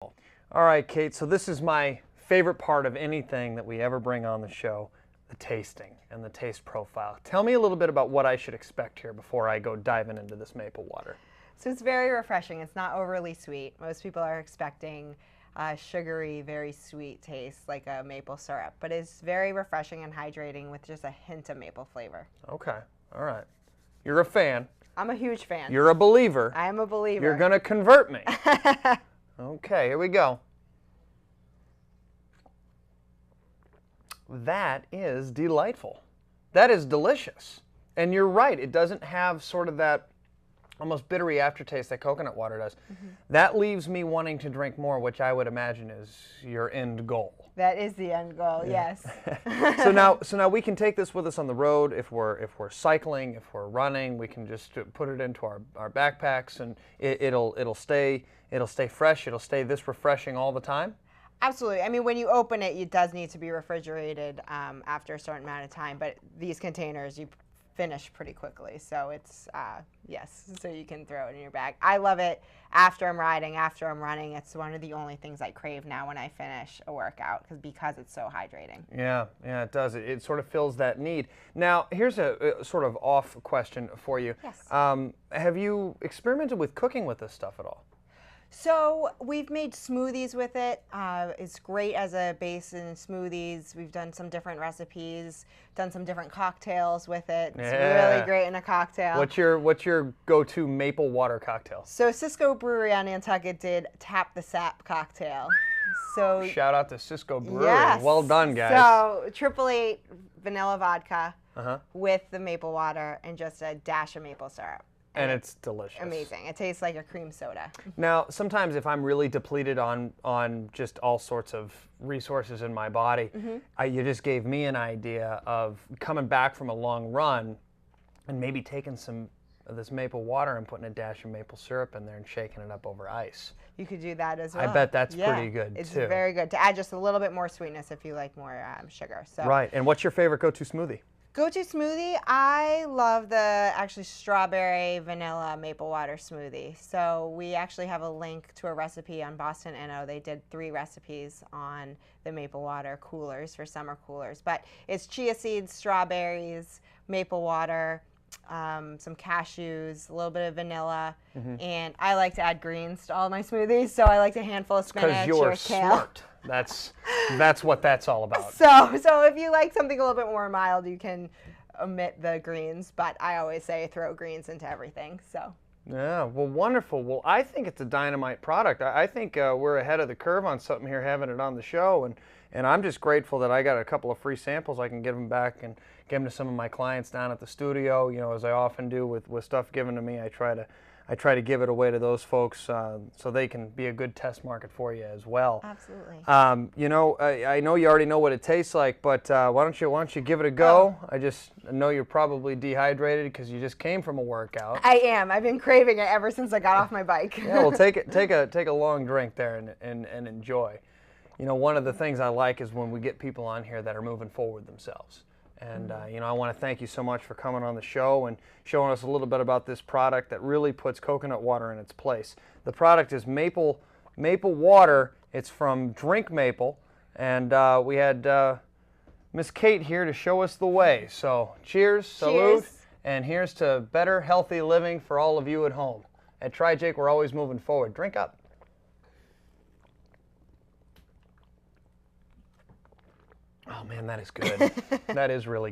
All right, Kate, so this is my favorite part of anything that we ever bring on the show, the tasting and the taste profile. Tell me a little bit about what I should expect here before I go diving into this maple water. So it's very refreshing. It's not overly sweet. Most people are expecting a sugary, very sweet taste like a maple syrup, but it's very refreshing and hydrating with just a hint of maple flavor. Okay, all right. You're a fan. I'm a huge fan. You're a believer. I am a believer. You're going to convert me. Okay, here we go. That is delightful. That is delicious. And you're right, it doesn't have sort of that almost bittery aftertaste that coconut water does. That leaves me wanting to drink more, which I would imagine is your end goal. That is the end goal, yes. So now we can take this with us on the road. If we're cycling, if we're running, we can just put it into our backpacks, and it'll stay fresh. It'll stay this refreshing all the time. Absolutely. I mean, when you open it, it does need to be refrigerated after a certain amount of time, but these containers you finish pretty quickly. So it's, yes, so you can throw it in your bag. I love it after I'm riding, after I'm running. It's one of the only things I crave now when I finish a workout because it's so hydrating. Yeah, it does. It sort of fills that need. Now, here's a sort of off question for you. Yes. Have you experimented with cooking with this stuff at all? So we've made smoothies with it. It's great as a base in smoothies. We've done some different recipes, done some different cocktails with it. It's really great in a cocktail. What's your go-to maple water cocktail? So Cisco Brewery on Nantucket did Tap the Sap cocktail. So shout out to Cisco Brewery. Yes. Well done, guys. So 888 vanilla vodka with the maple water and just a dash of maple syrup. And it's delicious. Amazing. It tastes like a cream soda. Now, sometimes if I'm really depleted on just all sorts of resources in my body, you just gave me an idea of coming back from a long run and maybe taking some of this maple water and putting a dash of maple syrup in there and shaking it up over ice. You could do that as well. I bet that's pretty good, it's too. It's very good to add just a little bit more sweetness if you like more sugar. So. Right. And what's your favorite go-to smoothie? Go-to smoothie, I love the actually strawberry vanilla maple water smoothie. So we actually have a link to a recipe on Boston NO. They did 3 recipes on the maple water coolers for summer coolers. But it's chia seeds, strawberries, maple water, some cashews, a little bit of vanilla, and I like to add greens to all my smoothies. So I like a handful of spinach or kale. Because you're smart. That's what that's all about. So if you like something a little bit more mild, you can omit the greens, but I always say throw greens into everything. So. Yeah, well, wonderful. Well, I think it's a dynamite product. I think we're ahead of the curve on something here, having it on the show, and I'm just grateful that I got a couple of free samples. I can give them back and give them to some of my clients down at the studio. You know, as I often do with stuff given to me, I try to give it away to those folks so they can be a good test market for you as well. Absolutely. You know, I know you already know what it tastes like, but why don't you give it a go? I just know you're probably dehydrated because you just came from a workout. I am. I've been craving it ever since I got off my bike. Yeah, well, take a long drink there and enjoy. You know, one of the things I like is when we get people on here that are moving forward themselves. And, you know, I want to thank you so much for coming on the show and showing us a little bit about this product that really puts coconut water in its place. The product is maple water. It's from Drink Maple. And we had Miss Kate here to show us the way. So cheers, salute, and here's to better, healthy living for all of you at home. At TriJake, we're always moving forward. Drink up. Oh, man, that is good. That is really good.